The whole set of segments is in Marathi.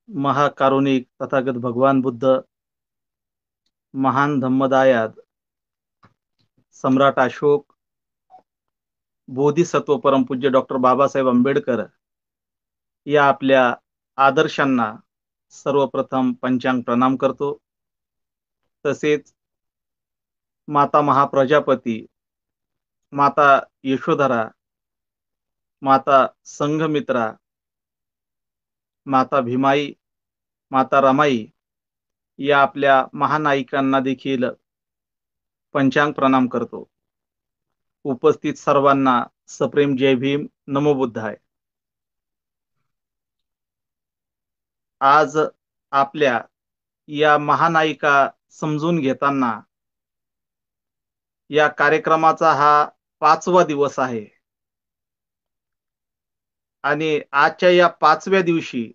महाकारुणिक तथागत भगवान बुद्ध, महान धम्मदायाद, सम्राट अशोक, बोधिसत्व परमपूज्य डॉक्टर बाबासाहेब आंबेडकर या आपल्या आदर्शांना सर्वप्रथम पंचांग प्रणाम करतो. तसेच माता महाप्रजापती, माता यशोधरा, माता संघमित्रा, माता भीमाई, माता रमाई या आपल्या महानायिकांना देखील पंचांग प्रणाम करतो. उपस्थित सर्वांना सप्रेम जय भीम, नमो बुद्धाय. आज आपल्या या महानायिका समजून घेताना या कार्यक्रमाचा हा 5वा दिवस आहे आणि आजच्या या 5व्या दिवशी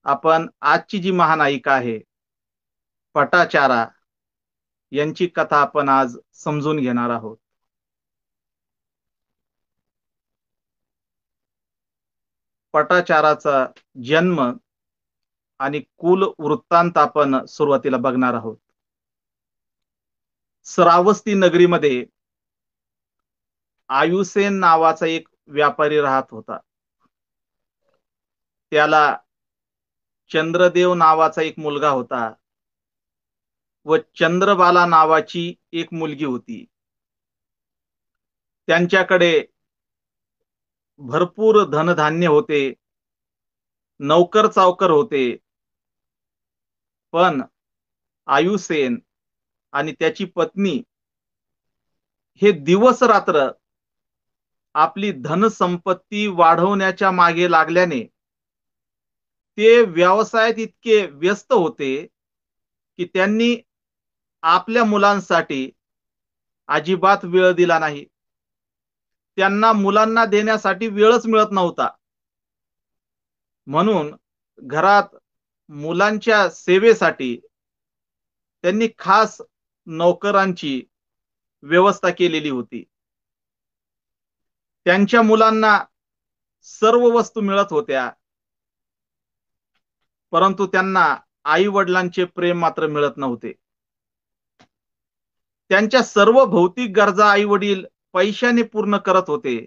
आपण आजची जी महानायिका आहे पटाचारा यांची कथा आपण आज समजून घेणार आहोत. पटाचाराचा जन्म आणि कुल वृत्तांत आपण सुरुवातीला बघणार आहोत. श्रावस्ती नगरीमध्ये आयुसेन नावाचा एक व्यापारी राहत होता. त्याला चंद्रदेव नावाचा एक मुलगा होता व चंद्रबाला नावाची एक मुलगी होती. त्यांच्याकडे भरपूर धनधान्य होते, नौकर चावकर होते. पण आयुसेन आणि त्याची पत्नी हे दिवस रात्र आपली धनसंपत्ती वाढवण्याच्या मागे लागल्याने ते व्यवसायात इतके व्यस्त होते की त्यांनी आपल्या मुलांसाठी अजिबात वेळ दिला नाही. त्यांना मुलांना देण्यासाठी वेळच मिळत नव्हता. म्हणून घरात मुलांच्या सेवेसाठी त्यांनी खास नौकरांची व्यवस्था केलेली होती. त्यांच्या मुलांना सर्व वस्तू मिळत होत्या, परंतु त्यांना आई वडिलांचे प्रेम मात्र मिळत नव्हते. त्यांच्या सर्व भौतिक गरजा आई वडील पैशाने पूर्ण करत होते,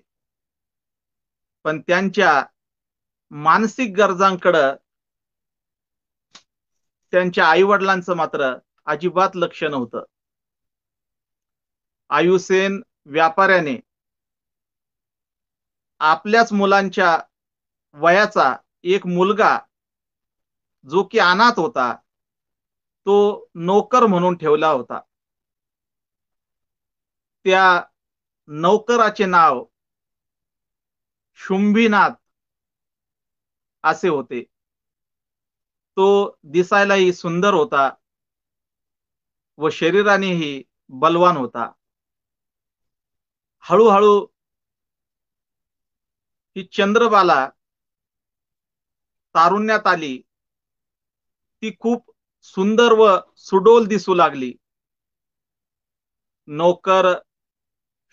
पण त्यांच्या मानसिक गरजांकडे त्यांच्या आई वडिलांचं मात्र अजिबात लक्ष नव्हतं. आयुसेन व्यापाऱ्याने आपल्याच मुलांच्या वयाचा एक मुलगा जो की अनाथ होता तो नोकर म्हणून ठेवला होता. त्या नौकराचे नाव शुंभीनाथ असे होते. तो दिसायलाही सुंदर होता व शरीरानेही बलवान होता. हळूहळू ही चंद्रबाला तारुण्यात आली. ती खूप सुंदर व सुडोल दिसू लागली. नौकर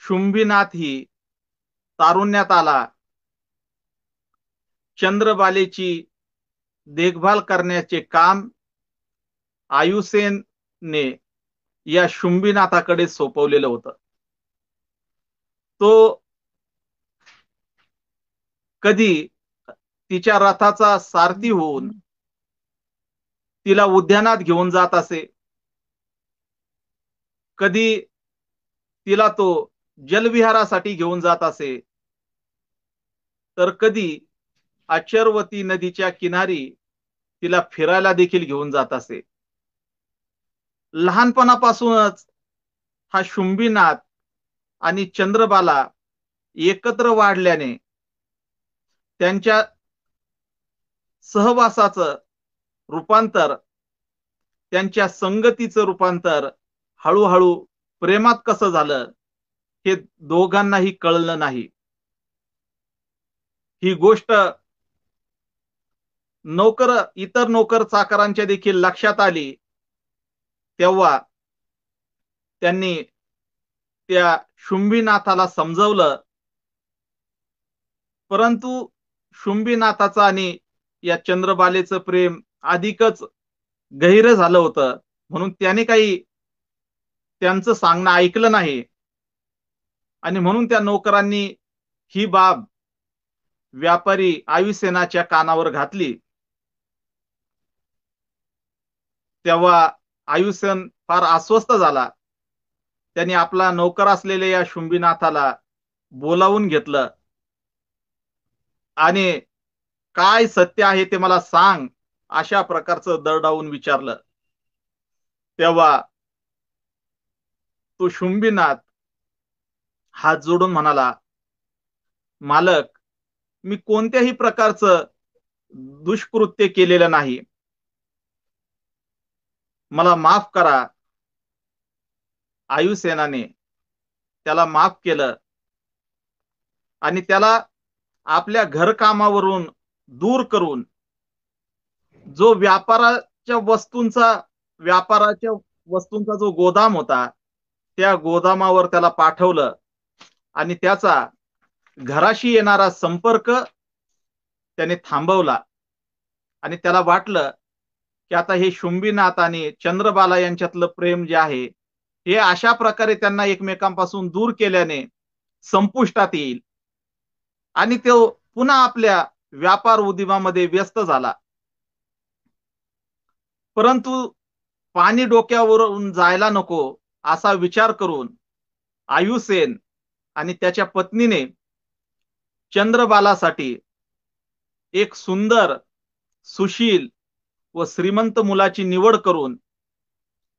शुंभीनाथ ही तारुण्यात आला. चंद्रबालेची देखभाल करण्याचे काम आयुसेनने या शुंभीनाथाकडे सोपवलेलं होतं. तो कधी तिच्या रथाचा सारथी होऊन तिला उद्यानात घेऊन जात असे, कधी तिला तो जलविहारासाठी घेऊन जात असे, तर कधी अचर्वती नदीच्या किनारी तिला फिरायला देखील घेऊन जात असे. लहानपणापासूनच हा शुंभीनाथ आणि चंद्रबाला एकत्र वाढल्याने त्यांच्या सहवासाचं रूपांतर, त्यांच्या संगतीचं रूपांतर हळूहळू प्रेमात कसं झालं हे दोघांनाही कळलं नाही. ही गोष्ट इतर नोकर चाकरांच्या देखील लक्षात आली. तेव्हा त्यांनी त्या शुंभीनाथाला समजवलं, परंतु शुंभीनाथाचा आणि या चंद्रबालेचं प्रेम अधिकच गहिरं झालं होतं, म्हणून त्याने काही त्यांचं सांगणं ऐकलं नाही. आणि म्हणून त्या नोकरांनी ही बाब व्यापारी आयुसेनाच्या कानावर घातली. तेव्हा आयुसेन फार अस्वस्थ झाला. त्यांनी आपला नोकर असलेल्या या शुंभीनाथाला बोलावून घेतलं आणि काय सत्य आहे ते मला सांग, अशा प्रकारचं दरडावून विचारलं. तेव्हा तो शुंभीनाथ हात जोडून म्हणाला, मालक, मी कोणत्याही प्रकारचं दुष्कृत्य केलेलं नाही. मला माफ करा. आयुसेनाने त्याला माफ केलं आणि त्याला आपल्या घरकामावरून दूर करून जो व्यापाराच्या वस्तूंचा जो गोदाम होता, त्या गोदामावर त्याला पाठवलं आणि त्याचा घराशी येणारा संपर्क त्याने थांबवला. आणि त्याला वाटलं की आता हे शुंभीनाथ आणि चंद्रबाला यांच्यातलं प्रेम जे आहे, हे अशा प्रकारे त्यांना एकमेकांपासून दूर केल्याने संपुष्टात येईल आणि तो पुन्हा आपल्या व्यापार उद्यमामध्ये व्यस्त झाला. परंतु पाणी डोक्यावरून जायला नको असा विचार करून आयुसेन आणि त्याच्या पत्नीने चंद्रबालासाठी एक सुंदर, सुशील व श्रीमंत मुलाची निवड करून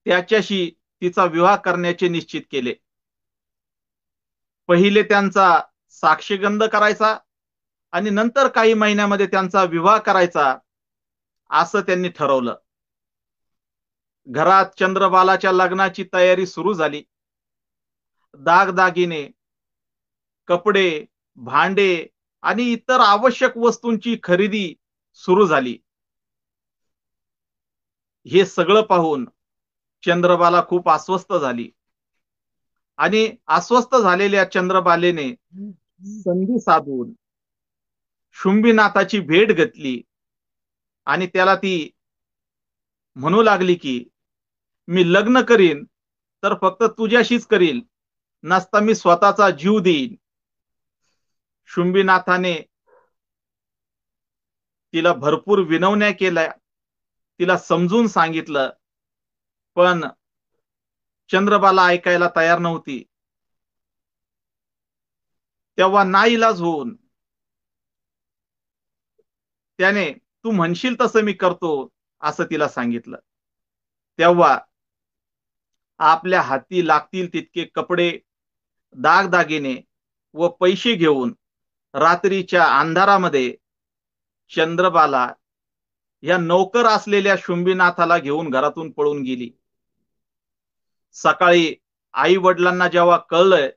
त्याच्याशी तिचा विवाह करण्याचे निश्चित केले. पहिले त्यांचा साक्षीगंध करायचा आणि नंतर काही महिन्यामध्ये त्यांचा विवाह करायचा, असं त्यांनी ठरवलं. घरात चंद्रबालाच्या लग्नाची तयारी सुरू झाली. दागदागिने, कपडे, भांडे आणि इतर आवश्यक वस्तूंची खरेदी सुरू झाली. हे सगळं पाहून चंद्रबाला खूप अस्वस्थ झाली आणि अस्वस्थ झालेल्या चंद्रबालेने संधी साधून शुंभीनाथाची भेट घेतली आणि त्याला ती म्हणू लागली की मी लग्न करीन तर फक्त तुझ्याशीच करील, नसता मी स्वतःचा जीव देईन. शुंभीनाथाने तिला भरपूर विनवण्या केल्या, तिला समजून सांगितलं, पण चंद्रबाला ऐकायला तयार नव्हती. तेव्हा नाईलाज होऊन त्याने तू म्हणशील तसं मी करतो असं तिला सांगितलं. तेव्हा आपल्या हाती लागतील तितके कपडे, दागदागिने व पैसे घेऊन रात्रीच्या अंधारामध्ये चंद्रबाला या नौकर असलेल्या शुंभीनाथाला घेऊन घरातून पळून गेली. सकाळी आई वडिलांना जेव्हा कळलं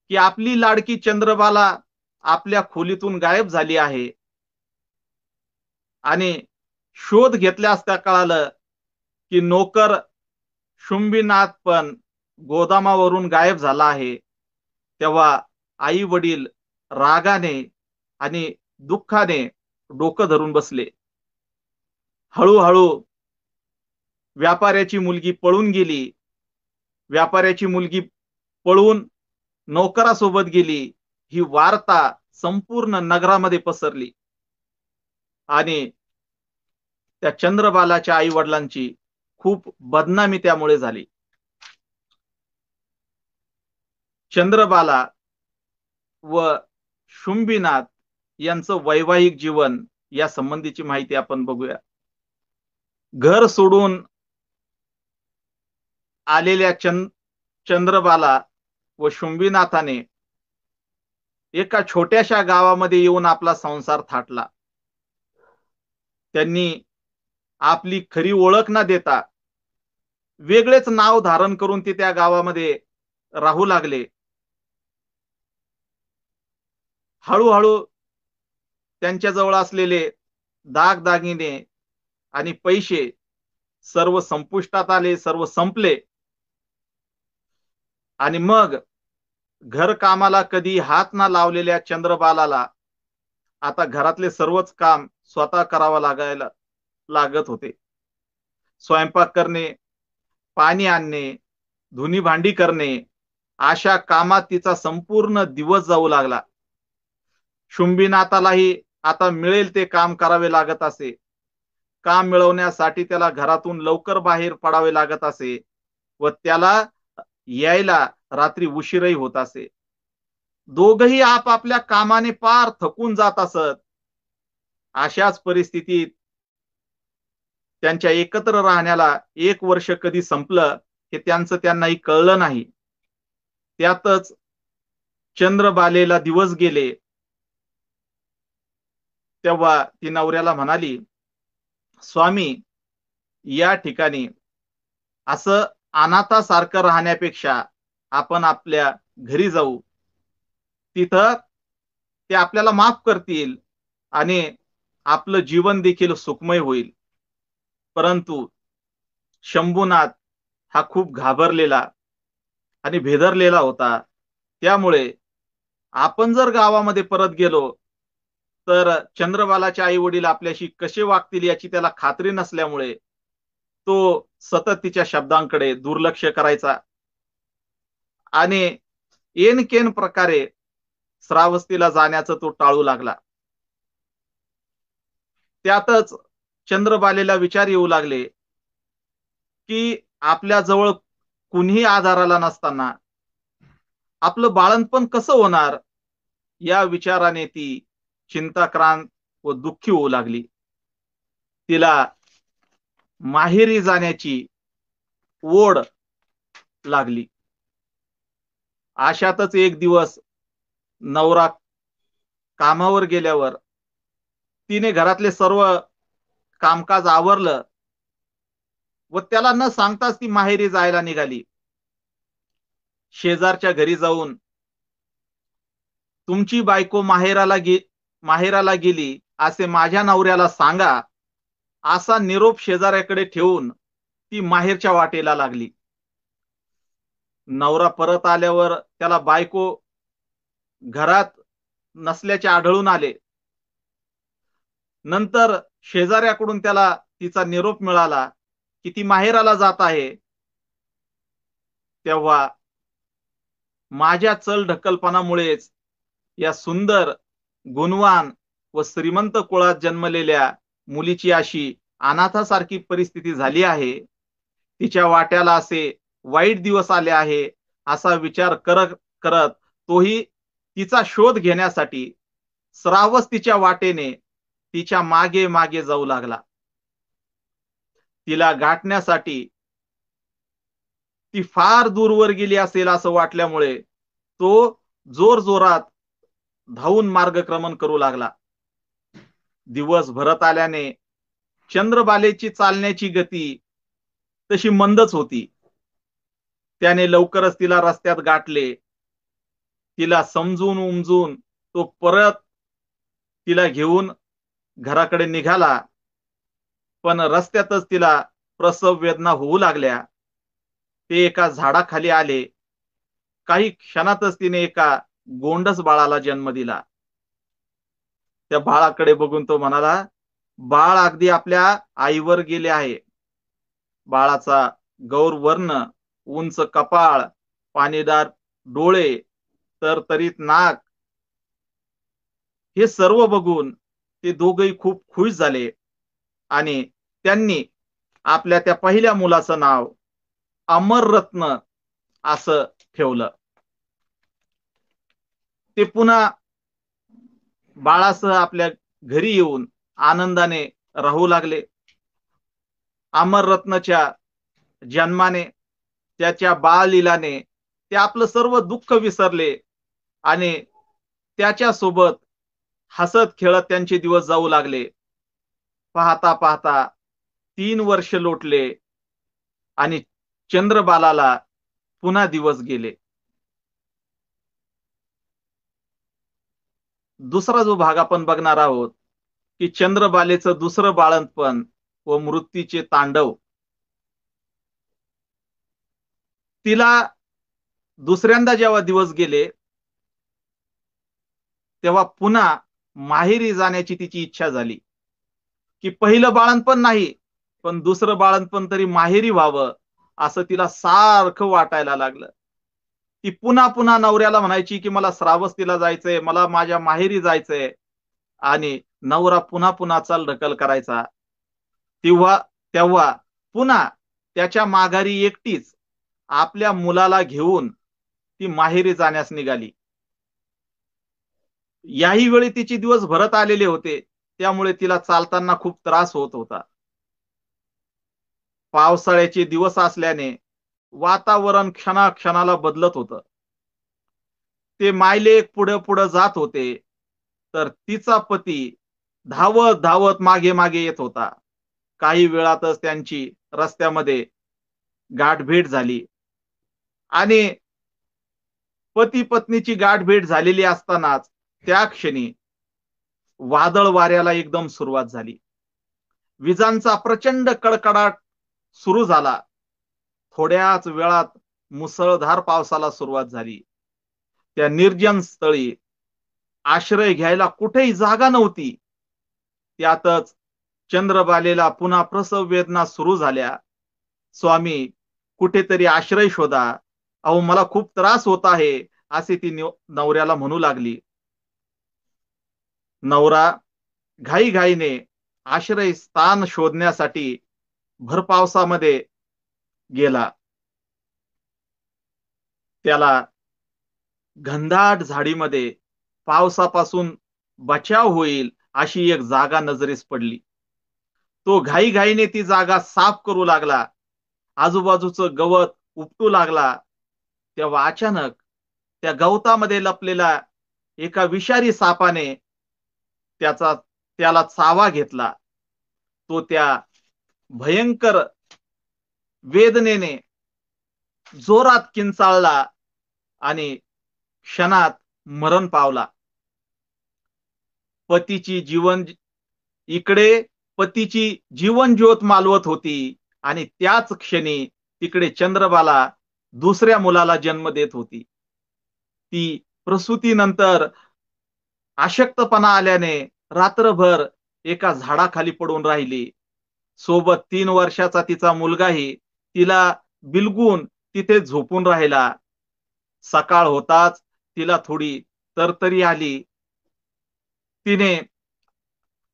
की आपली लाडकी चंद्रबाला आपल्या खोलीतून गायब झाली आहे आणि शोध घेतल्या असता कळालं की नोकर शुंभीनाथ पण गोदामावरून गायब झाला आहे, तेव्हा आई वडील रागाने आणि दुःखाने डोकं धरून बसले. हळूहळू व्यापाऱ्याची मुलगी पळून गेली. व्यापाऱ्याची मुलगी पळून नोकरासोबत गेली. ही वार्ता संपूर्ण नगरामध्ये पसरली आणि त्या चंद्रबालाच्या आई वडिलांची खूप बदनामी त्यामुळे झाली. चंद्रबाला व शुंभीनाथ यांचं वैवाहिक जीवन या संबंधीची माहिती आपण बघूया. घर सोडून आलेल्या चंद्रबाला व शुंभीनाथाने एका छोट्याशा गावामध्ये येऊन आपला संसार थाटला. त्यांनी आपली खरी ओळख न देता वेगळेच नाव धारण करून ते त्या गावामध्ये राहू लागले. हळूहळू त्यांच्याजवळ असलेले दागदागिने आणि पैसे सर्व संपुष्टात आले, सर्व संपले. आणि मग घर कामाला कधी हात ना लावलेल्या चंद्रबालाला आता घरातले सर्वच काम स्वतः करावं लागायला लागत होते. स्वयंपाक करणे, पाणी आणणे, धुनी भांडी करणे, अशा कामात तिचा संपूर्ण दिवस जाऊ लागला. शुंभीनाथालाही आता मिळेल ते काम करावे लागत असे. काम मिळवण्यासाठी त्याला घरातून लवकर बाहेर पडावे लागत असे व त्याला यायला रात्री उशीरही होत असे. दोघही आपापल्या कामाने पार थकून जात असत. अशाच परिस्थितीत त्यांच्या एकत्र राहण्याला 1 वर्ष कधी संपलं हे त्यांनाही कळलं नाही. त्यातच चंद्रबालेला दिवस गेले. तेव्हा ती नवऱ्याला म्हणाली, स्वामी, या ठिकाणी असं अनाथासारखं राहण्यापेक्षा आपण आपल्या घरी जाऊ. तिथं ते आपल्याला माफ करतील आणि आपलं जीवन देखील सुखमय होईल. परंतु शंभूनाथ हा खूप घाबरलेला आणि भेदरलेला होता. त्यामुळे आपण जर गावामध्ये परत गेलो तर चंद्रबालाचे आई वडील आपल्याशी कसे वागतील याची त्याला खात्री नसल्यामुळे तो सतत तिच्या शब्दांकडे दुर्लक्ष करायचा आणि एनकेन प्रकारे श्रावस्तीला जाण्याचं तो टाळू लागला. त्यातच चंद्रबालेला विचार येऊ लागले की आपल्या जवळ कुणीही आधाराला नसताना आपलं बाळंतपण कसं होणार, या विचाराने ती चिंताक्रांत व दुःखी होऊ लागली. तिला माहेरी जाण्याची ओढ लागली. अशातच एक दिवस नवरा कामावर गेल्यावर तिने घरातले सर्व कामकाज आवरलं व त्याला न सांगताच ती माहेरी जायला निघाली. शेजारच्या घरी जाऊन तुमची बायको माहेराला गेली असे माझ्या नवऱ्याला सांगा, असा निरोप शेजाऱ्याकडे ठेवून ती माहेरच्या वाटेला लागली. नवरा परत आल्यावर त्याला बायको घरात नसल्याचे आढळून आले. नंतर शेजाऱ्याकडून त्याला तिचा निरोप मिळाला की ती माहेराला जात आहे. तेव्हा माझ्या चल ढकलपणामुळेच या सुंदर, गुणवान व श्रीमंत कुळात जन्मलेल्या मुलीची अशी अनाथासारखी परिस्थिती झाली आहे. तिच्या वाट्याला असे वाईट दिवस आले आहे असा विचार करत करत तोही तिचा शोध घेण्यासाठी श्रावस्तीच्या वाटेने तिच्या मागे मागे जाऊ लागला. तिला गाठण्यासाठी ती फार दूरवर गेली असेल असं वाटल्यामुळे तो जोर जोरात धावून मार्गक्रमण करू लागला. दिवस भरत आल्याने चंद्रबालेची चालण्याची गती तशी मंदच होती. त्याने लवकरच तिला रस्त्यात गाठले. तिला समजून उमजून तो परत तिला घेऊन घराकडे निघाला. पण रस्त्यातच तिला प्रसव वेदना होऊ लागल्या. ते एका झाडाखाली आले. काही क्षणातच तिने एका गोंडस बाळाला जन्म दिला. त्या बाळाकडे बघून तो म्हणाला, बाळ अगदी आपल्या आईवर गेले आहे. बाळाचा गौर वर्ण, उंच कपाळ, पाणीदार डोळे, तरतरीत नाक, हे सर्व बघून ते दोघही खूप खुश झाले आणि त्यांनी आपल्या त्या पहिल्या मुलाचं नाव अमररत्न असं ठेवलं. ते पुन्हा बाळासह आपल्या घरी येऊन आनंदाने राहू लागले. अमररत्नच्या जन्माने, त्याच्या बाळलीलाने ते आपलं सर्व दुःख विसरले आणि त्याच्या सोबत हसत खेळत त्यांचे दिवस जाऊ लागले. पाहता पाहता 3 वर्ष लोटले आणि चंद्रबालाला पुन्हा दिवस गेले. दुसरा जो भाग आपण बघणार आहोत की चंद्रबालेचं दुसरं बाळंतपण व मृत्यूचे तांडव. तिला दुसऱ्यांदा जेव्हा दिवस गेले तेव्हा पुन्हा माहेरी जाण्याची तिची इच्छा झाली की पहिलं बाळंतपण नाही पण दुसरं बाळंतपण तरी माहेरी व्हावं असं तिला सारखं वाटायला लागलं. ती पुन्हा पुन्हा नवऱ्याला म्हणायची की मला श्रावस्तीला जायचंय, मला माझ्या माहेरी जायचंय. आणि नवरा पुन्हा पुन्हा चाल ढकल करायचा. तेव्हा तेव्हा पुन्हा त्याच्या माघारी एकटीच आपल्या मुलाला घेऊन ती माहेरी जाण्यास निघाली. याही वेळी तिचे दिवस भरत आलेले होते, त्यामुळे तिला चालताना खूप त्रास होत होता. पावसाळ्याचे दिवस असल्याने वातावरण क्षणाक्षणाला बदलत होतं. ते मायलेक पुढे पुढे जात होते, तर तिचा पती धावत धावत मागे मागे येत होता. काही वेळातच त्यांची रस्त्यामध्ये गाठभेट झाली आणि पती पत्नीची गाठभेट झालेली असतानाच त्या क्षणी वादळ वाऱ्याला एकदम सुरुवात झाली. विजांचा प्रचंड कडकडाट सुरू झाला. थोड्याच वेळात मुसळधार पावसाला सुरुवात झाली. त्या निर्जन स्थळी आश्रय घ्यायला कुठेही जागा नव्हती. त्यातच चंद्रबालेला पुन्हा प्रसव वेदना सुरू झाल्या. स्वामी, कुठेतरी आश्रय शोधा, अहो मला खूप त्रास होत आहे, असे ती नवऱ्याला म्हणू लागली. नवरा घाईघाईने आश्रय स्थान शोधण्यासाठी भर पावसामध्ये गेला. त्याला घनदाट झाडीमध्ये पावसापासून बचाव होईल अशी एक जागा नजरेस पडली. तो घाईघाईने ती जागा साफ करू लागला. आजूबाजूचं गवत उपटू लागला. तेव्हा अचानक त्या गवतामध्ये लपलेला एका विषारी सापाने त्याला चावा घेतला. तो त्या भयंकर वेदनेने जोरात किंचाळला आणि क्षणात मरण पावला. इकडे पतीची जीवन ज्योत मालवत होती आणि त्याच क्षणी तिकडे चंद्रबाला दुसऱ्या मुलाला जन्म देत होती. ती प्रसूतीनंतर अशक्तपणा आल्याने रात्रभर एका झाडाखाली पडून राहिली. सोबत 3 वर्षाचा तिचा मुलगाही तिला बिलगून तिथे झोपून राहिला. सकाळ होताच तिला थोडी तरतरी आली. तिने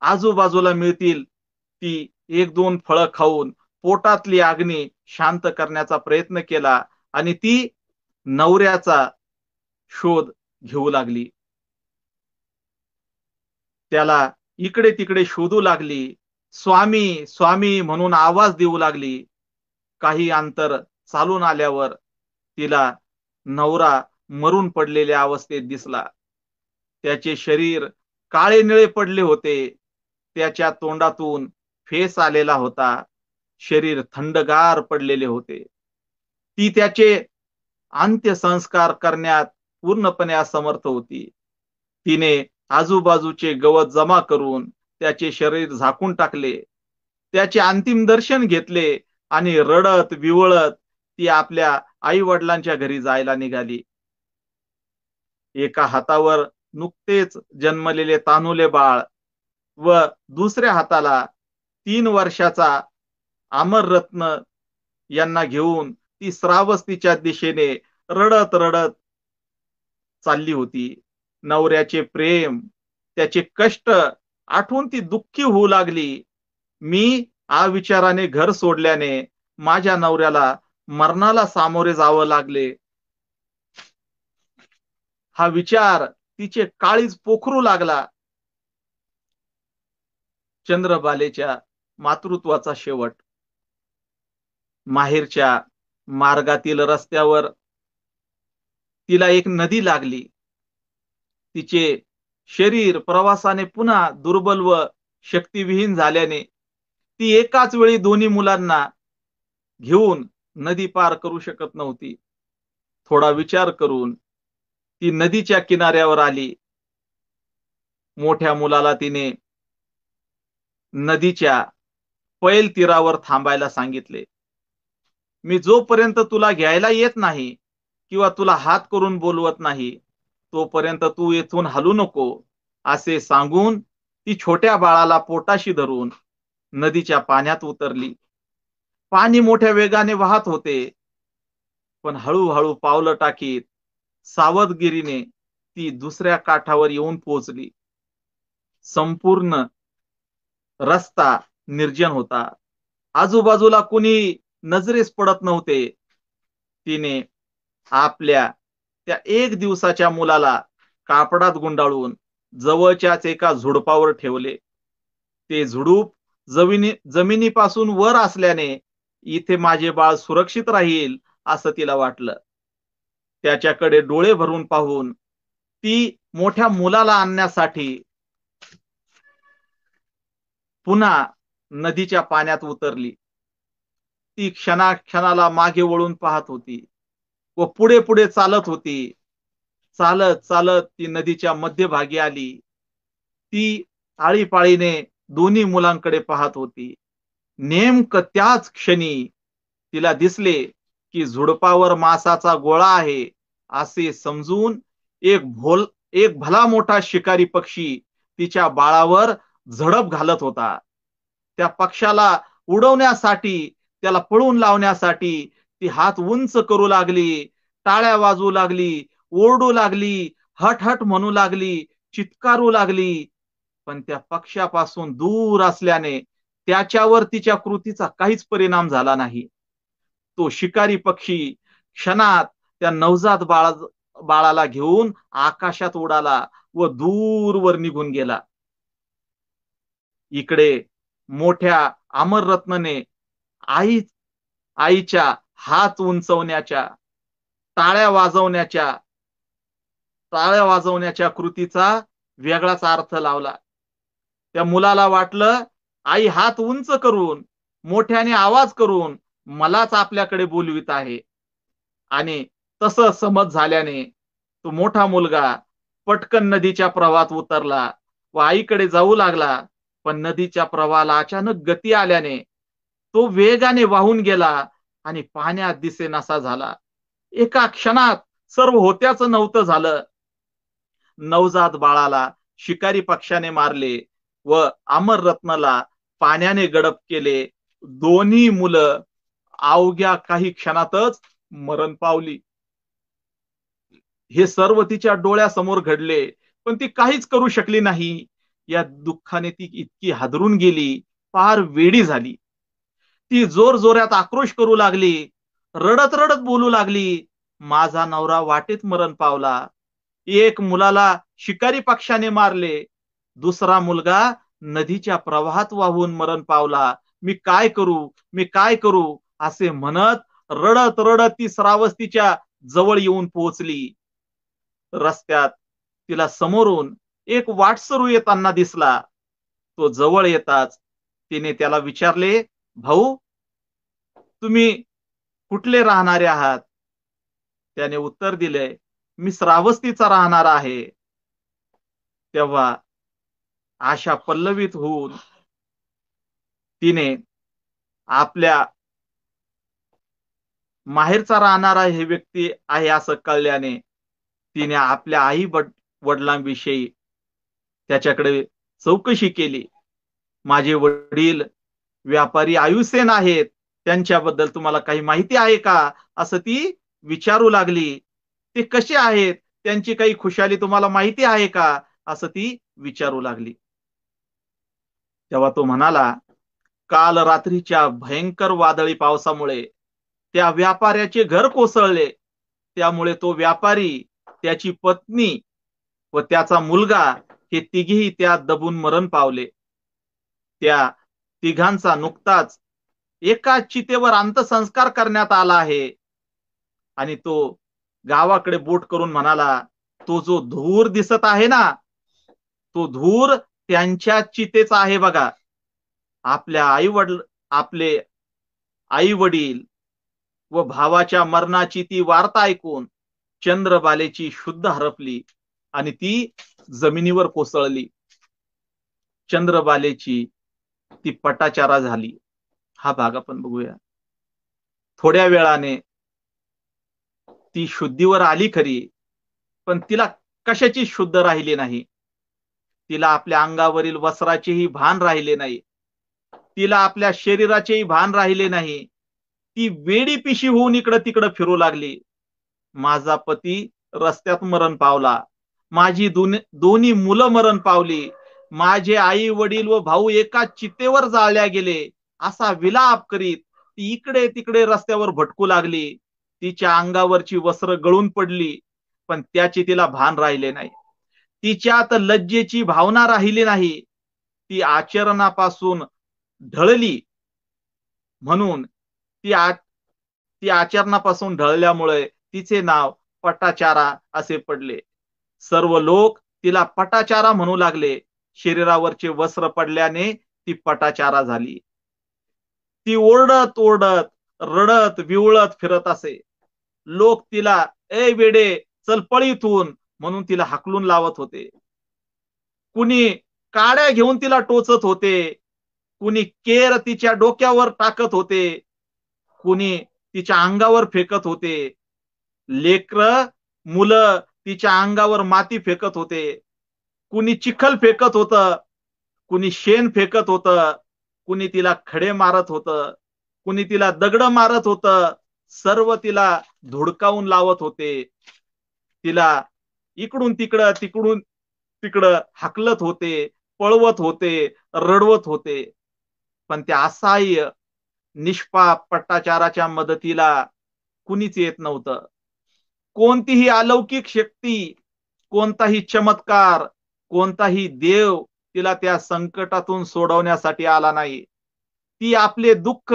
आजूबाजूला मिळतील ती 1-2 फळं खाऊन पोटातली अग्नी शांत करण्याचा प्रयत्न केला आणि ती नवऱ्याचा शोध घेऊ लागली. त्याला इकडे तिकडे शोधू लागली. स्वामी स्वामी म्हणून आवाज देऊ लागली. काही अंतर चालून आल्यावर तिला नवरा मरून पडलेल्या अवस्थेत दिसला. त्याचे शरीर काळे निळे पडले होते. त्याच्या तोंडातून फेस आलेला होता. शरीर थंडगार पडलेले होते. ती त्याचे अंत्यसंस्कार करण्यात पूर्णपणे असमर्थ होती. तिने आजूबाजूचे गवत जमा करून त्याचे शरीर झाकून टाकले. त्याचे अंतिम दर्शन घेतले आणि रडत विवळत ती आपल्या आई वडिलांच्या घरी जायला निघाली. एका हातावर नुकतेच जन्मलेले तानुले बाळ व दुसऱ्या हाताला 3 वर्षाचा अमररत्न यांना घेऊन ती श्रावस्तीच्या दिशेने रडत रडत चालली होती. नवऱ्याचे प्रेम, त्याचे कष्ट आठवून ती दुःखी होऊ लागली. मी विचाराने घर सोडल्याने माझ्या नवऱ्याला मरणाला सामोरे जावं लागले. हा विचार तिचे काळीज पोखरू लागला. चंद्रबालेच्या मातृत्वाचा शेवट. माहेरच्या मार्गातील रस्त्यावर तिला एक नदी लागली. तिचे शरीर प्रवासाने पुन्हा दुर्बल व शक्तिविहीन झाल्याने ती एकाच वेळी दोन्ही मुलांना घेऊन नदी पार करू शकत नव्हती. थोडा विचार करून ती नदीच्या किनाऱ्यावर आली. मोठ्या मुलाला तिने नदीच्या पैल तीरावर थांबायला सांगितले. मी जोपर्यंत तुला घ्यायला येत नाही किंवा तुला हात करून बोलवत नाही तोपर्यंत तू येथून हलू नको. असे सांगून ती छोट्या बाळाला पोटाशी धरून नदीच्या पाण्यात उतरली. पाणी मोठ्या वेगाने वाहत होते, पण हळूहळू पावलं टाकीत सावधगिरीने ती दुसऱ्या काठावर येऊन पोहोचली. संपूर्ण रस्ता निर्जन होता. आजूबाजूला कुणी नजरेस पडत नव्हते. तिने आपल्या त्या 1 दिवसाच्या मुलाला कापडात गुंडाळून जवळच्याच एका झुडपावर ठेवले. ते झुडूप जमिनीपासून वर असल्याने इथे माझे बाळ सुरक्षित राहील असं तिला वाटलं. त्याच्याकडे डोळे भरून पाहून ती मोठ्या मुलाला आणण्यासाठी पुन्हा नदीच्या पाण्यात उतरली. ती क्षणाक्षणाला मागे वळून पाहत होती व पुढे पुढे चालत होती. चालत चालत ती नदीच्या मध्यभागी आली. ती आळीपाळीने दोन्ही मुलांकडे पाहत होती. नेमकं त्याच क्षणी तिला दिसले की झुडपावर मांसाचा गोळा आहे असे समजून एक भला मोठा शिकारी पक्षी तिच्या बाळावर झडप घालत होता. त्या पक्षाला उडवण्यासाठी, त्याला पळून लावण्यासाठी ती हात उंच करू लागली, टाळ्या वाजवू लागली, ओरडू लागली, हट हट म्हणू लागली, चित्कारू लागली. पण त्या पक्षापासून दूर असल्याने त्याच्यावर तिच्या कृतीचा काहीच परिणाम झाला नाही. तो शिकारी पक्षी क्षणात त्या नवजात बाळाला घेऊन आकाशात उडाला व दूरवर निघून गेला. इकडे मोठ्या अमररत्नने आई आईच्या हात उंचवण्याच्या, टाळ्या वाजवण्याच्या टाळ्या वाजवण्याच्या कृतीचा वेगळाच अर्थ लावला. त्या मुलाला वाटलं आई हात उंच करून, मोठ्याने आवाज करून मलाच आपल्याकडे बोलवित आहे. आणि तसं समज झाल्याने तो मोठा मुलगा पटकन नदीच्या प्रवाहात उतरला व आईकडे जाऊ लागला. पण नदीच्या प्रवाहाला अचानक गती आल्याने तो वेगाने वाहून गेला आणि पाण्यात दिसेनासा झाला. एका क्षणात सर्व होत्याचं नव्हतं झालं. नवजात बाळाला शिकारी पक्षाने मारले व अमररत्नला पाण्याने गडप केले. दोन्ही मुलं अवघ्या काही क्षणातच मरण पावली. हे सर्व तिच्या डोळ्यासमोर घडले, पण ती काहीच करू शकली नाही. या दुःखाने ती इतकी हादरून गेली, फार वेडी झाली. ती जोर जोरात आक्रोश करू लागली, रडत रडत बोलू लागली, माझा नवरा वाटेत मरण पावला. एक मुलाला शिकारी पक्षाने मारले, दुसरा मुलगा नदीच्या प्रवाहात वाहून मरण पावला. मी काय करू, मी काय करू असे म्हणत रडत रडत ती श्रावस्तीच्या जवळ येऊन पोहोचली. रस्त्यात तिला समोरून एक वाटसरू येताना दिसला. तो जवळ येताच तिने त्याला विचारले, भाऊ, तुम्ही कुठले राहणारे आहात? त्याने उत्तर दिले, मी श्रावस्तीचा राहणार आहे. तेव्हा आशा पल्लवित होऊन तिने आपल्या माहेरचा राहणारा हे व्यक्ती आहे असं कळल्याने तिने आपल्या आई वडिलांविषयी त्याच्याकडे चौकशी केली. माझे वडील व्यापारी आयुसेन आहेत, त्यांच्याबद्दल तुम्हाला काही माहिती आहे का असं ती विचारू लागली. ते कसे आहेत, त्यांची काही खुशाली तुम्हाला माहिती आहे का असं ती विचारू लागली. तेव्हा तो म्हणाला, काल रात्रीच्या भयंकर वादळी पावसामुळे त्या व्यापाऱ्याचे घर कोसळले. त्यामुळे तो व्यापारी, त्याची पत्नी व त्याचा मुलगा हे तिघेही त्यात दबून मरण पावले. त्या तिघांचा नुकताच एका चितेवर अंत्यसंस्कार करण्यात आला आहे. आणि तो गावाकडे बोट करून म्हणाला, तो जो धूर दिसत आहे ना, तो धूर त्यांच्या चितेचा आहे बघा. आपले आई वडील व भावाच्या मरणाची ती वार्ता ऐकून चंद्रबालेची शुद्ध हरपली आणि ती जमिनीवर कोसळली. चंद्रबालेची ती पटाचारा झाली. हा भाग आपण बघूया. थोड्या वेळाने ती शुद्धीवर आली खरी, पण तिला कशाची शुद्ध राहिली नाही. तिला आपल्या अंगावरील वस्त्राचेही भान राहिले नाही, तिला आपल्या शरीराचेही भान राहिले नाही. ती वेडी पिशी होऊन इकडं तिकडं फिरू लागली. माझा पती रस्त्यात मरण पावला, माझी दोन्ही मुलं मरण पावली, माझे आई वडील व भाऊ एका चितेवर जाळल्या गेले, असा विलाप करीत ती इकडे तिकडे रस्त्यावर भटकू लागली. तिच्या अंगावरची वस्त्र गळून पडली, पण त्याची तिला भान राहिले नाही. तिच्यात लज्जेची भावना राहिली नाही. ती आचरणापासून ढळली, म्हणून ती आचरणापासून ढळल्यामुळे तिचे नाव पटाचारा असे पडले. सर्व लोक तिला पटाचारा म्हणू लागले. शरीरावरचे वस्त्र पडल्याने ती पटाचारा झाली. ती ओरडत ओरडत, रडत विवळत फिरत असे. लोक तिला ए वेडे चल पळ इथून म्हणून तिला हाकलून लावत होते. कुणी काड्या घेऊन तिला टोचत होते, कुणी केर तिच्या डोक्यावर टाकत होते, कुणी तिच्या अंगावर फेकत होते. लेकर मुलं तिच्या अंगावर माती फेकत होते, कुणी चिखल फेकत होत, कुणी शेण फेकत होत, कुणी तिला खडे मारत होत, कुणी तिला दगड मारत होत. सर्व तिला धुडकावून लावत होते. तिला इकडून तिकडं तिकडून तिकडं हाकलत होते, पळवत होते, रडवत होते. पण त्या असहाय्य निष्पाप पट्टाचाराच्या मदतीला कुणीच येत नव्हतं. कोणतीही अलौकिक शक्ती, कोणताही चमत्कार, कोणताही देव तिला त्या संकटातून सोडवण्यासाठी आला नाही. ती आपले दुःख,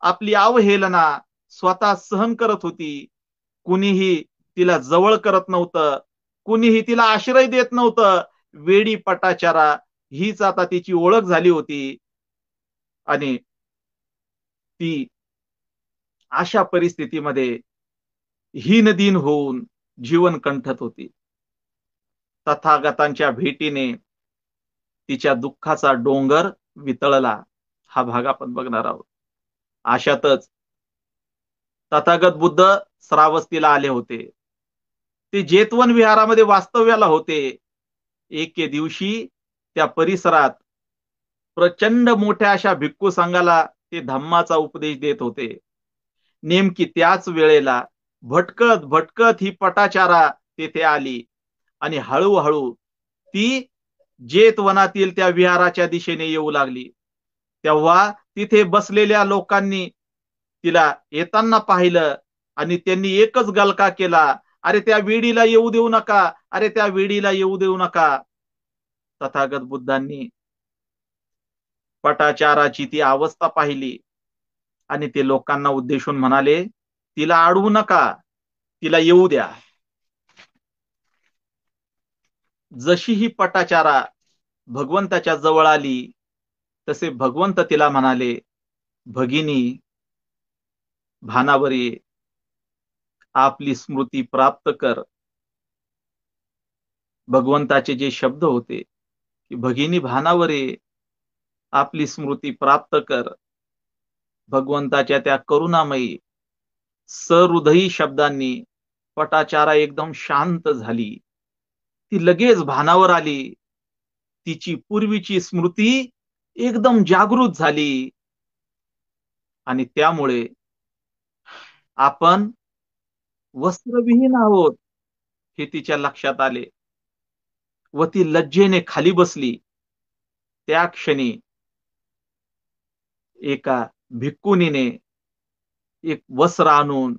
आपली अवहेलना स्वतः सहन करत होती. कुणीही तिला जवळ करत नव्हतं, कुणीही तिला आश्रय देत नव्हतं. वेडी पटाचारा हीच आता तिची ओळख झाली होती. आणि ती अशा परिस्थितीमध्ये हीनदीन होऊन जीवन कंठत होती. तथागतांच्या भेटीने तिच्या दुःखाचा डोंगर वितळला. हा भाग आपण बघणार आहोत. अशातच तथागत बुद्ध श्रावस्तीला आले होते. ते जेतवन विहारामध्ये वास्तव्याला होते. एके दिवशी त्या परिसरात प्रचंड मोठ्या अशा भिक्खू संघाला ते धम्माचा उपदेश देत होते. नेमकी त्याच वेळेला भटकत भटकत ही पटाचारा तेथे आली आणि हळूहळू ती जेतवनातील त्या विहाराच्या दिशेने येऊ लागली. तेव्हा तिथे बसलेल्या लोकांनी तिला येताना पाहिलं आणि त्यांनी एकच गलका केला, अरे त्या वेडीला येऊ देऊ नका, अरे त्या वेडीला येऊ देऊ नका. तथागत बुद्धांनी पटाचाराची ती अवस्था पाहिली आणि ते लोकांना उद्देशून म्हणाले, तिला अडवू नका, तिला येऊ द्या. जशी ही पटाचारा भगवंताच्या जवळ आली तसे भगवंत तिला म्हणाले, भगिनी भानावर ये, आपली स्मृती प्राप्त कर. भगवंताचे जे शब्द होते की भगिनी भानावर ये, आपली स्मृती प्राप्त कर. भगवंताच्या त्या करुणामयी सहृदयी शब्दांनी पटाचारा एकदम शांत झाली. ती लगेच भानावर आली. तिची पूर्वीची स्मृती एकदम जागृत झाली आणि त्यामुळे आपण वस्त्रविहीन आहोत हे तिच्या लक्षात आले व ती लज्जेने खाली बसली. त्या क्षणी एका भिक्कुनीने एक वस्त्र आणून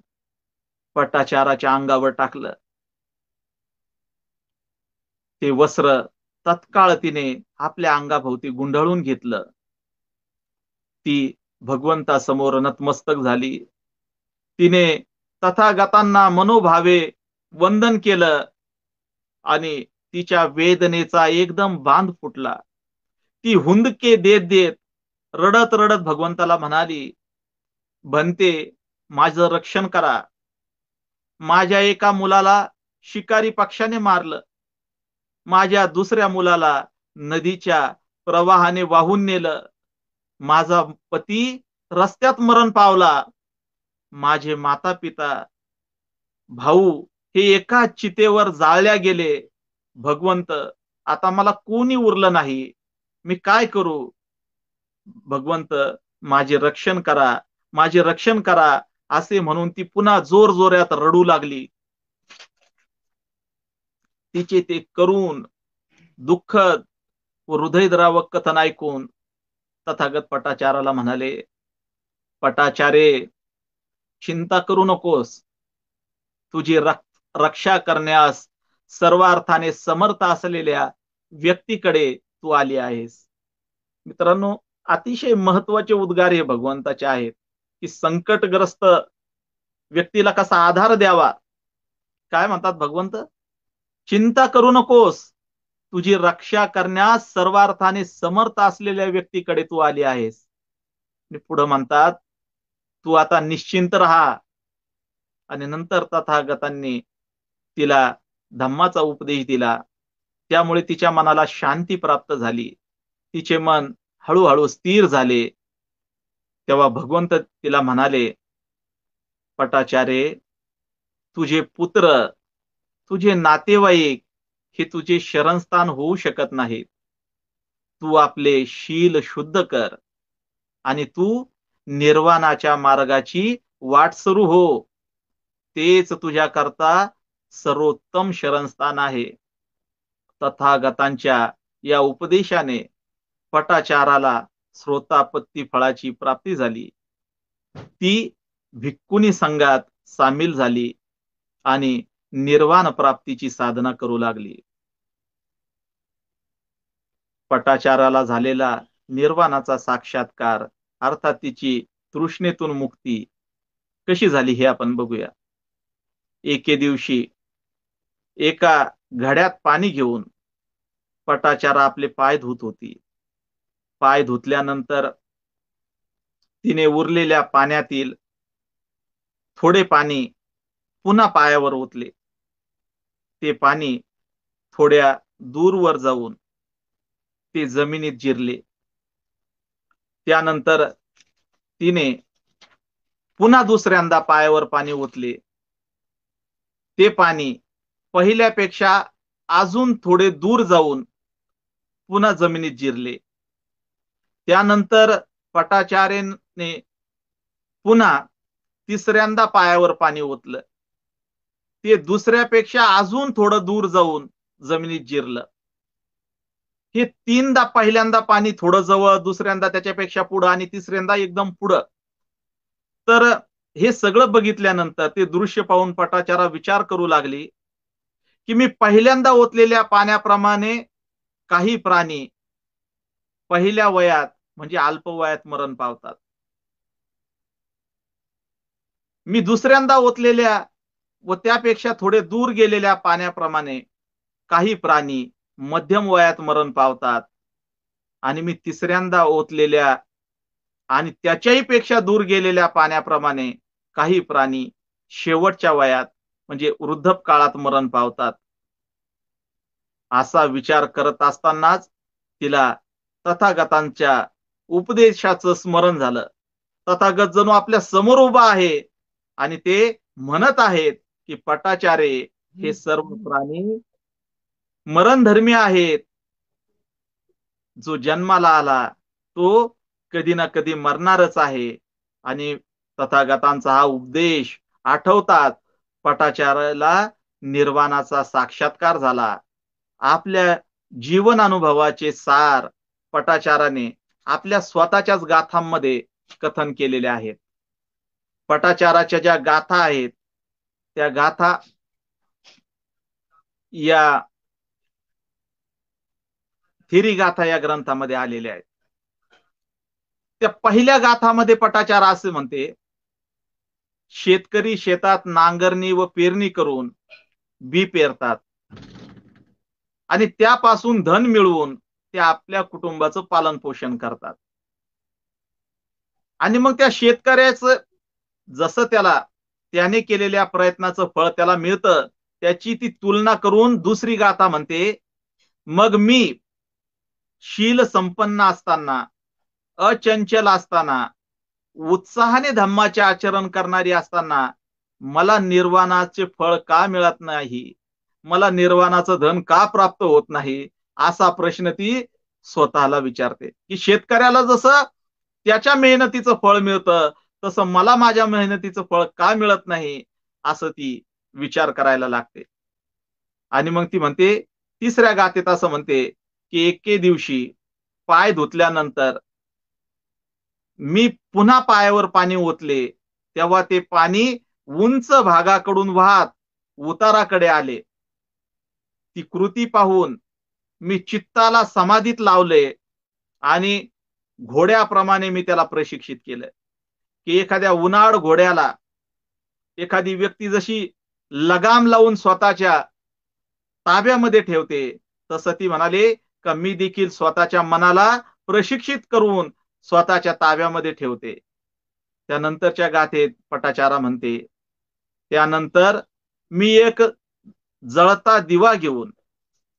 पटाचाराच्या अंगावर टाकलं. ते वस्त्र तत्काळ तिने आपल्या अंगाभोवती गुंडाळून घेतलं. ती भगवंतासमोर नतमस्तक झाली. तिने तथागतांना मनोभावे वंदन केलं आणि तिच्या वेदनेचा एकदम बांध फुटला. ती हुंदके देत देत रडत रडत भगवंताला म्हणाली, भंते माझं रक्षण करा. माझ्या एका मुलाला शिकारी पक्षाने मारलं, माझ्या दुसऱ्या मुलाला नदीच्या प्रवाहाने वाहून नेलं, माझा पती रस्त्यात मरण पावला, माझे माता पिता भाऊ हे एका चितेवर जाळल्या गेले. भगवंत आता मला कोणी उरलं नाही, मी काय करू? भगवंत माझे रक्षण करा, माझे रक्षण करा, असे म्हणून ती पुन्हा जोरजोरात रडू लागली. तिचे ते करुण, दुःखद व हृदयद्रावक कथन ऐकून तथागत पटाचाराला म्हणाले, पटाचारे, चिंता करू नकोस. तुझी रक्षा करण्यास सर्व अर्थाने समर्थ असलेल्या व्यक्तीकडे तू आली आहेस. मित्रांनो, अतिशय महत्वाचे उद्गार हे भगवंताचे आहेत, की संकटग्रस्त व्यक्तीला कसा आधार द्यावा. काय म्हणतात भगवंत? चिंता करू नकोस, तुझी रक्षा करण्यास सर्वार्थाने समर्थ असलेल्या व्यक्तीकडे तू आली आहेस. आणि पुढे म्हणतात, तू आता निश्चिंत राहा. आणि नंतर तथागतांनी तिला धम्माचा उपदेश दिला. त्यामुळे तिच्या मनाला शांती प्राप्त झाली, तिचे मन हळूहळू स्थिर झाले. तेव्हा भगवंत तिला म्हणाले, पटाचारे, तुझे पुत्र, तुझे नातेवाईक हे तुझे शरणस्थान होऊ शकत नाहीत. तू आपले शील शुद्ध कर आणि तू निर्वाणाच्या मार्गाची वाट सुरू हो. तेच तुझ्या करता सर्वोत्तम शरणस्थान आहे. तथागतांच्या या उपदेशाने पटाचाराला श्रोतापत्ती फळाची प्राप्ती झाली. ती भिक्कुनी संघात सामील झाली आणि निर्वाण प्राप्तीची साधना करू लागली. पटाचाराला झालेला निर्वाणाचा साक्षात्कार अर्थात तिची तृष्णेतून मुक्ती कशी झाली हे आपण बघूया. एके दिवशी एका घड्यात पाणी घेऊन पटाचारा आपले पाय धुत होती. पाय धुतल्यानंतर तिने उरलेल्या पाण्यातील थोडे पाणी पुन्हा पायावर ओतले. ते पाणी थोड्या दूरवर जाऊन ते जमिनीत जिरले. त्यानंतर तिने पुन्हा दुसऱ्यांदा पायावर पाणी ओतले. ते पाणी पहिल्यापेक्षा अजून थोडे दूर जाऊन पुन्हा जमिनीत जिरले. त्यानंतर पटाचार्याने पुन्हा तिसऱ्यांदा पायावर पाणी ओतलं. ते दुसऱ्यापेक्षा अजून थोडं दूर जाऊन जमिनीत जिरलं. हे तीनदा, पहिल्यांदा पाणी थोडं जवळ, दुसऱ्यांदा त्याच्यापेक्षा पुढं आणि तिसऱ्यांदा एकदम पुढं. तर हे सगळं बघितल्यानंतर ते दृश्य पाहून पटाचारा विचार करू लागली, की मी पहिल्यांदा ओतलेल्या पाण्याप्रमाणे काही प्राणी पहिल्या वयात म्हणजे अल्पवयात मरण पावतात. मी दुसऱ्यांदा ओतलेल्या व त्यापेक्षा थोडे दूर गेलेल्या पाण्याप्रमाणे काही प्राणी मध्यम वयात मरण पावतात. आणि मी तिसऱ्यांदा ओतलेल्या आणि त्याच्याही पेक्षा दूर गेलेल्या पाण्याप्रमाणे काही प्राणी शेवटच्या वयात म्हणजे वृद्धप काळात मरण पावतात. असा विचार करत असतानाच तिला तथागतांच्या उपदेशाचं स्मरण झालं. तथागत जणू आपल्या समोर उभा आहे आणि ते म्हणत आहेत, की पटाचारे, हे सर्व प्राणी मरणधर्मी आहेत. जो जन्माला आला तो कधी ना कधी मरणारच आहे. आणि तथागतांचा हा उपदेश आठवतात पटाचाराला निर्वाणाचा साक्षात्कार झाला. आपल्या जीवन अनुभवाचे सार पटाचाराने आपल्या स्वतःच्याच गाथांमध्ये कथन केलेले आहेत. पटाचाराच्या ज्या गाथा आहेत त्या गाथा या थिरी गाथा या ग्रंथामध्ये आलेल्या आहेत. त्या पहिल्या गाथामध्ये पटाचार असे म्हणते, शेतकरी शेतात नांगरणी व पेरणी करून बी पेरतात आणि त्यापासून धन मिळवून ते आपल्या कुटुंबाचं पालन पोषण करतात. आणि मग त्या शेतकऱ्याचं जसं त्याने केलेल्या प्रयत्नाचं फळ त्याला मिळतं, त्याची ती तुलना करून दुसरी गाथा म्हणते, मग मी शील संपन्न असताना, अचंचल असताना, उत्साहाने धम्माचे आचरण करणारी असताना मला निर्वाणाचे फळ का मिळत नाही, मला निर्वाणाचं धन का प्राप्त होत नाही, असा प्रश्न ती स्वतःला विचारते, की शेतकऱ्याला जसं त्याच्या मेहनतीचं फळ मिळतं तसं मला माझ्या मेहनतीचं फळ का मिळत नाही, असं ती विचार करायला लागते. आणि मग ती म्हणते, तिसऱ्या गाथेत असं म्हणते, की एके दिवशी पाय धुतल्यानंतर मी पुन्हा पायावर पाणी ओतले, तेव्हा ते पाणी उंच भागाकडून वाहत उताराकडे आले. ती कृती पाहून मी चित्ताला समाधीत लावले आणि घोड्याप्रमाणे मी त्याला प्रशिक्षित केलं, की एखाद्या उन्हाळ घोड्याला एखादी व्यक्ती जशी लगाम लावून स्वतःच्या ताब्यामध्ये ठेवते, तसं ती म्हणाली, का मी देखील स्वतःच्या मनाला प्रशिक्षित करून स्वतःच्या ताब्यामध्ये ठेवते. त्यानंतरच्या गाथेत पटाचारा म्हणते, त्यानंतर मी एक जळता दिवा घेऊन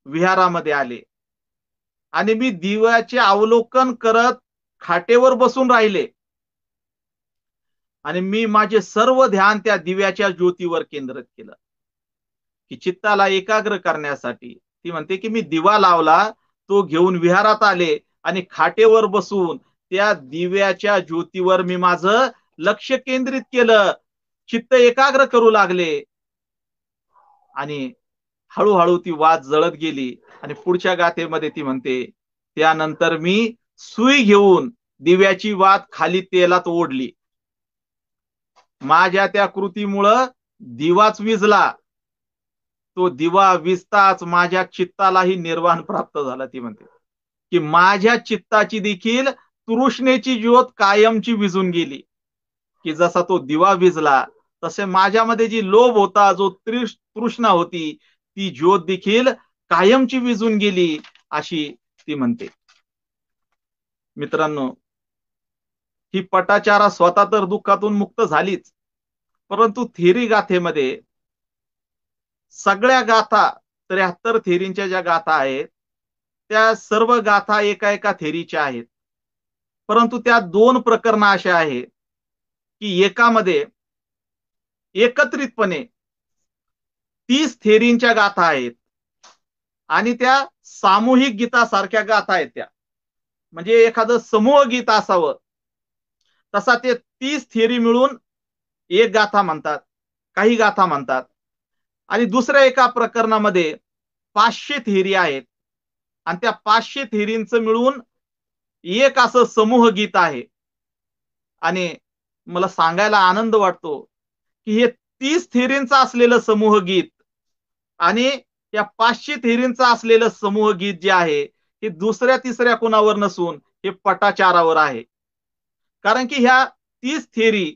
विहारामध्ये आले आणि मी दिव्याचे अवलोकन करत खाटेवर बसून राहिले आणि मी माझे सर्व ध्यान त्या दिव्याच्या ज्योतीवर केंद्रित केलं, की चित्ताला एकाग्र करण्यासाठी. ती म्हणते, की मी दिवा लावला, तो घेऊन विहारात आले आणि खाटेवर बसून त्या दिव्याच्या ज्योतीवर मी माझं लक्ष केंद्रित केलं, चित्त एकाग्र करू लागले आणि हळूहळू ती वात जळत गेली. आणि पुढच्या गाथेमध्ये ती म्हणते, त्यानंतर मी सुई घेऊन दिव्याची वात खाली तेलात ओढली. माझ्या त्या कृतीमुळं दिवाच विझला. तो दिवा विजताच माझ्या चित्तालाही निर्वाण प्राप्त झाला. ती म्हणते, की माझ्या चित्ताची देखील तृष्णेची ज्योत कायमची विझून गेली, की जसा तो दिवा विझला तसे माझ्यामध्ये जी लोभ होता, जो तृष्णा होती, ती ज्योत देखील कायमची विझून गेली, अशी ती म्हणते. मित्रांनो, ही पटाचारा स्वतः तर दुःखातून मुक्त झालीच, परंतु थेरी गाथेमध्ये सगळ्या गाथा 73 थेरींच्या ज्या गाथा आहेत, त्या सर्व गाथा एका एका थेरीच्या आहेत. परंतु त्या 2 प्रकरण अशा आहेत, की एकामध्ये एकत्रितपणे 30 थेरींच्या गाथा आहेत आणि त्या सामूहिक गीतासारख्या गाथा आहेत. त्या म्हणजे एखादं समूह गीत असावं तसा ते 30 थेरी मिळून एक गाथा म्हणतात, काही गाथा म्हणतात. आणि दुसऱ्या एका प्रकरणामध्ये 500 थेरी आहेत आणि त्या 500 थेरींचं मिळून एक असं समूह गीत आहे. आणि मला सांगायला आनंद वाटतो, की हे 30 थेरींचं असलेलं समूह गीत आणि या 500 थेरींचं असलेलं समूह गीत जे आहे, हे दुसऱ्या तिसऱ्या कुणावर नसून हे पटाचारावर आहे. कारण की ह्या 30 थेरी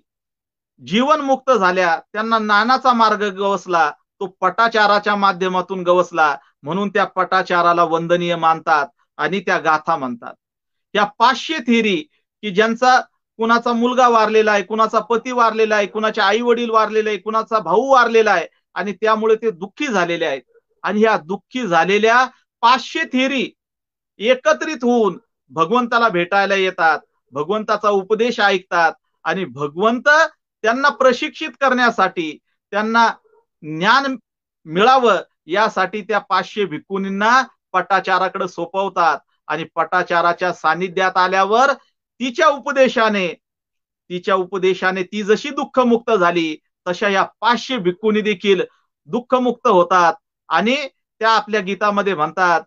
जीवनमुक्त झाल्या, त्यांना ज्ञानाचा मार्ग गवसला, तो पटाचाराच्या माध्यमातून गवसला, म्हणून त्या पटाचाराला वंदनीय मानतात आणि त्या गाथा म्हणतात. या 500 थेरी, की ज्यांचा कुणाचा मुलगा वारलेला आहे, कुणाचा पती वारलेला आहे, कुणाचे आई वडील वारलेले आहे, कुणाचा भाऊ वारलेला आहे आणि त्यामुळे ते दुःखी झालेले आहेत. आणि ह्या दुःखी झालेल्या 500 थेरी एकत्रित होऊन भगवंताला भेटायला येतात, भगवंताचा उपदेश ऐकतात आणि भगवंत त्यांना प्रशिक्षित करण्यासाठी, त्यांना ज्ञान मिळावं यासाठी त्या 500 भिक्खुनींना पटाचाराकडे सोपवतात. आणि पटाचाराच्या सानिध्यात आल्यावर तिच्या उपदेशाने ती जशी दुःखमुक्त झाली, तशा या 500 भिक्खुनी देखील दुःखमुक्त होतात. आणि त्या आपल्या गीतामध्ये म्हणतात,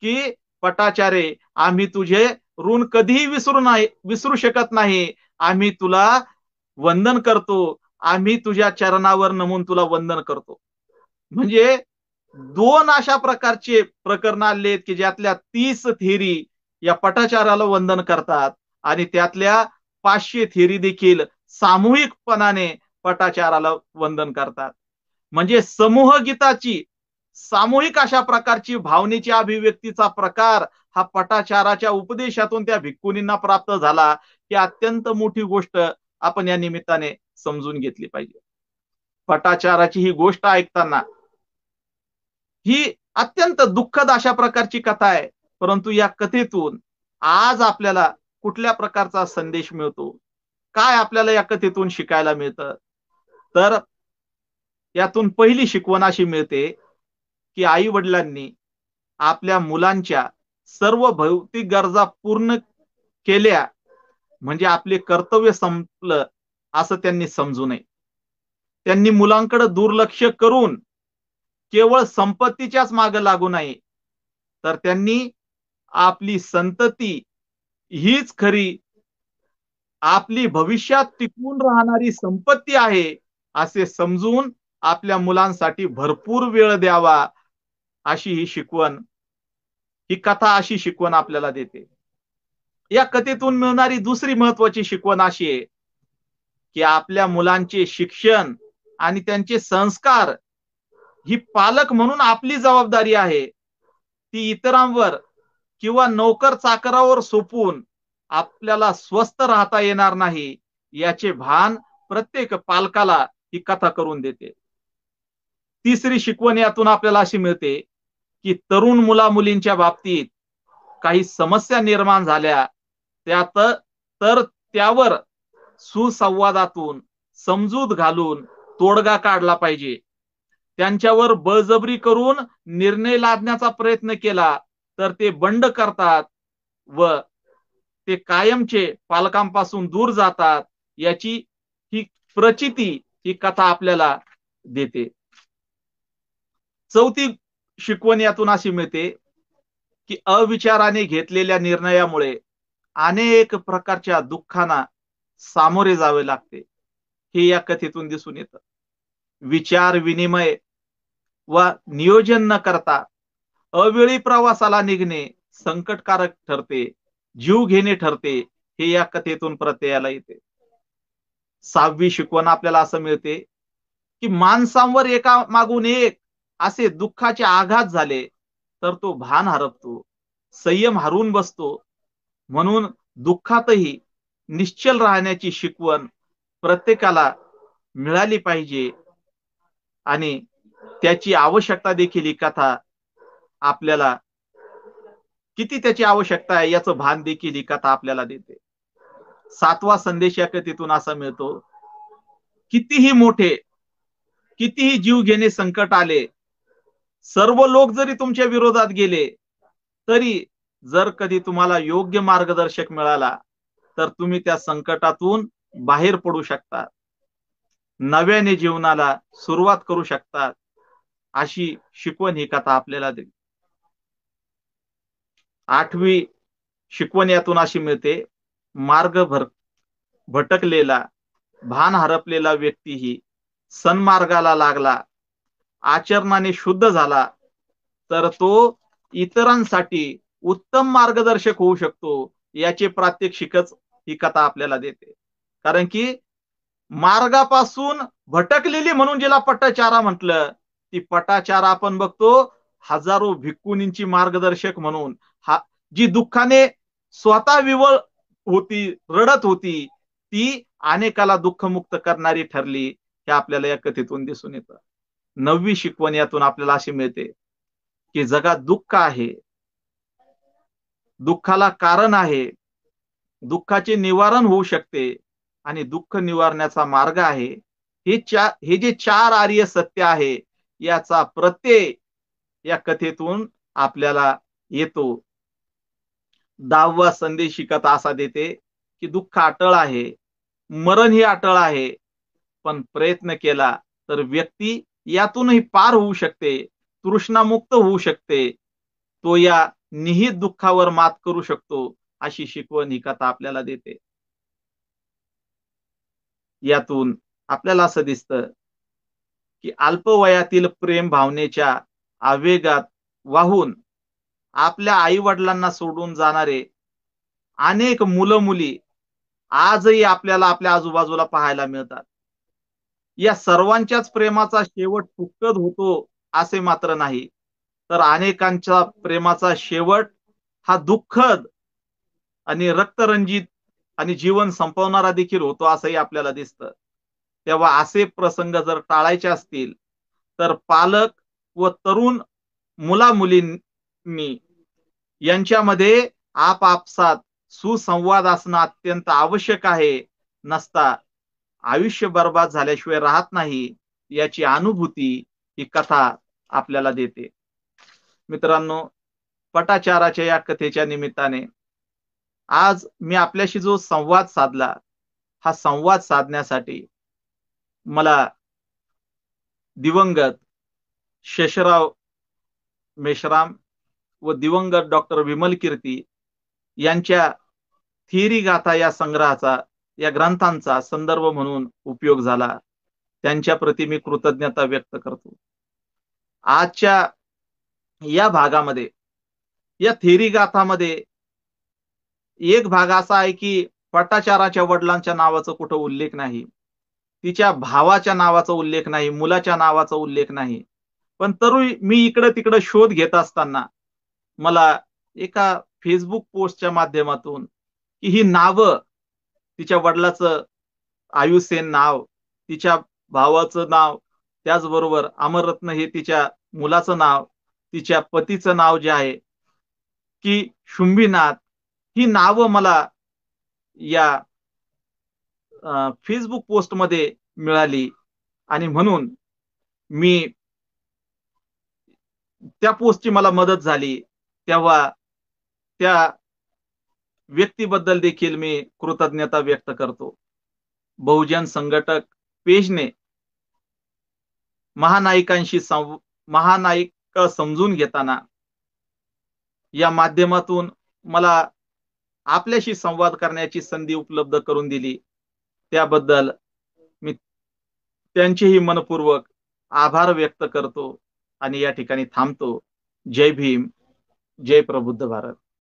की पटाचारे, आम्ही तुझे ऋण कधीही विसरू शकत नाही. आम्ही तुला वंदन करतो, आम्ही तुझ्या चरणावर नमून तुला वंदन करतो. म्हणजे 2 अशा प्रकारचे प्रकरण आलेत, की ज्यातल्या 30 थेरी या पटाचाराला वंदन करतात आणि त्यातल्या 500 थेरी देखील सामूहिकपणाने पटाचाराला वंदन करतात. म्हणजे समूह गीताची सामूहिक अशा प्रकारची भावनेची अभिव्यक्तीचा प्रकार हा पटाचाराच्या उपदेशातून त्या भिक्खुनींना प्राप्त झाला, ही अत्यंत मोठी गोष्ट आपण या निमित्ताने समजून घेतली पाहिजे. पटाचाराची ही गोष्ट ऐकताना ही अत्यंत दुःखद अशा प्रकारची कथा आहे, परंतु या कथेतून आज आपल्याला कुठल्या प्रकारचा संदेश मिळतो, काय आपल्याला या कथेतून शिकायला मिळतं, तर यातून पहिली शिकवण अशी मिळते, की आई वडिलांनी आपल्या मुलांच्या सर्व भौतिक गरजा पूर्ण केल्या म्हणजे आपले कर्तव्य संपलं असं त्यांनी समजू नये. त्यांनी मुलांकडे दुर्लक्ष करून केवळ संपत्तीच्याच मागे लागू नये, तर त्यांनी आपली संतती हीच खरी आपली भविष्यात टिकून राहणारी संपत्ती आहे असे समजून आपल्या मुलांसाठी भरपूर वेळ द्यावा. अशी ही शिकवण, ही कथा अशी शिकवण आपल्याला देते. या कथेतून मिळणारी दुसरी महत्वाची शिकवण अशी आहे की आपल्या मुलांचे शिक्षण आणि त्यांचे संस्कार ही पालक म्हणून आपली जबाबदारी आहे. ती इतरांवर किंवा नोकर चाकरावर सोपवून आपल्याला स्वस्थ राहता येणार नाही याचे भान प्रत्येक पालकाला ही कथा करून देते. तिसरी शिकवण यातून आपल्याला अशी मिळते की तरुण मुला मुलींच्या बाबतीत काही समस्या निर्माण झाल्या त्यात तर त्यावर सुसंवादातून समजूत घालून तोडगा काढला पाहिजे. त्यांच्यावर बळजबरी करून निर्णय लादण्याचा प्रयत्न केला तर ते बंड करतात व ते कायमचे पालकांपासून दूर जातात. याची ही प्रचिती ही कथा आपल्याला देते. चौथी शिकवण यातून अशी मिळते की अविचाराने घेतलेल्या निर्णयामुळे अनेक प्रकारच्या दुःखांना सामोरे जावे लागते. हे या कथेतून दिसून येतं. विचार विनिमय व नियोजन न करता अवेळी प्रवासाला निघणे संकटकारक ठरते, जीव घेणे ठरते. हे या कथेतून प्रत्ययाला येते. सहावी शिकवण आपल्याला असं मिळते की माणसांवर एका मागून एक असे दुःखाचे आघात झाले तर तो भान हरपतो, संयम हरून बसतो. म्हणून दुःखातही निश्चल राहण्याची शिकवण प्रत्येकाला मिळाली पाहिजे आणि त्याची आवश्यकता देखील ही कथा आपल्याला किती त्याची आवश्यकता आहे याचं भान देखील ही कथा आपल्याला देते. सातवा संदेश या कथेतून असा मिळतो, कितीही मोठे कितीही जीव घेणे संकट आले, सर्व लोक जरी तुमच्या विरोधात गेले तरी जर कधी तुम्हाला योग्य मार्गदर्शक मिळाला तर तुम्ही त्या संकटातून बाहेर पडू शकता, नव्याने जीवनाला सुरुवात करू शकतात. अशी शिकवण ही कथा आपल्याला देते. आठवी शिकवण यातून अशी मिळते, मार्ग भटकलेला भान हरपलेला व्यक्तीही सन्मार्गाला लागला, आचरणाने शुद्ध झाला तर तो इतरांसाठी उत्तम मार्गदर्शक होऊ शकतो. याचे प्रात्यक्षिकच ही कथा आपल्याला देते. कारण की मार्गापासून भटकलेली म्हणून जिला पट्टाचारा म्हटलं, ती पटाचारा आपण बघतो हजारो भिक्खुनींची मार्गदर्शक म्हणून, जी दुःखाने स्वतः विवळ होती, रडत होती, ती अनेकाला दुःखमुक्त करणारी ठरली. हे आपल्याला या कथेतून दिसून येतं. नववी शिकवण यातून आपल्याला अशी मिळते की जगात दुःख आहे, दुःखाला कारण आहे, दुःखाचे निवारण होऊ शकते आणि दुःख निवारण्याचा मार्ग आहे. हे जे चार आर्य सत्य आहे याचा प्रत्यय या कथेतून आपल्याला येतो. 10वा संदेश ही कथा असा देते की दुःख अटळ आहे, मरण ही अटळ आहे, पण प्रयत्न केला तर व्यक्ती यातूनही पार होऊ शकते, तृष्णामुक्त होऊ शकते, तो या निहित दुःखावर मात करू शकतो. अशी शिकवण ही कथा आपल्याला देते. यातून आपल्याला असं दिसतं की अल्पवयातील प्रेम भावनेच्या आवेगात वाहून आपल्या आई वडिलांना सोडून जाणारे अनेक मुलं मुली आजही आपल्याला आपल्या आजूबाजूला पाहायला मिळतात. या सर्वांच्याच प्रेमाचा शेवट सुखद होतो असे मात्र नाही, तर अनेकांच्या प्रेमाचा शेवट हा दुःखद आणि रक्तरंजित आणि जीवन संपवणारा देखील होतो असंही आपल्याला दिसतं. तेव्हा असे प्रसंग जर टाळायचे असतील तर पालक व तरुण मुला मुलींनी यांच्यामध्ये आपापसात सुसंवाद असणं अत्यंत आवश्यक आहे. नसता आयुष्य बर्बाद झाल्याशिवाय राहत नाही, याची अनुभूती ही कथा आपल्याला देते. मित्रांनो, पटाचाराच्या या कथेच्या निमित्ताने आज मी आपल्याशी जो संवाद साधला, हा संवाद साधण्यासाठी मला दिवंगत शेषराव मेश्राम व दिवंगत डॉक्टर विमल कीर्ती यांच्या थिअरी गाथा या संग्रहाचा, या ग्रंथांचा संदर्भ म्हणून उपयोग झाला. त्यांच्या प्रती मी कृतज्ञता व्यक्त करतो. आजच्या या भागामध्ये, या थिअरी गाथामध्ये एक भाग असा आहे की पटाचाराच्या वडिलांच्या नावाचा कुठं उल्लेख नाही, तिच्या भावाच्या नावाचा उल्लेख नाही, मुलाच्या नावाचा उल्लेख नाही. पण तरी मी इकडं तिकडं शोध घेत असताना मला एका फेसबुक पोस्टच्या माध्यमातून की ही नावं, तिच्या वडिलाचं आयुसेन नाव, तिच्या भावाचं नाव, त्याचबरोबर अमररत्न हे तिच्या मुलाचं नाव, तिच्या पतीचं नाव जे आहे की शुंभीनाथ, ही नावं मला या फेसबुक पोस्टमध्ये मिळाली आणि म्हणून मी त्या पोस्टची मला मदत झाली. तेव्हा त्या व्यक्तीबद्दल देखील मी कृतज्ञता व्यक्त करतो. बहुजन संघटक पेजने महानायक समजून घेताना या माध्यमातून मला आपल्याशी संवाद करण्याची संधी उपलब्ध करून दिली. त्याबद्दल मी त्यांचेही मनपूर्वक आभार व्यक्त करतो आणि या ठिकाणी थांबतो. जय भीम, जय प्रबुद्ध भारत.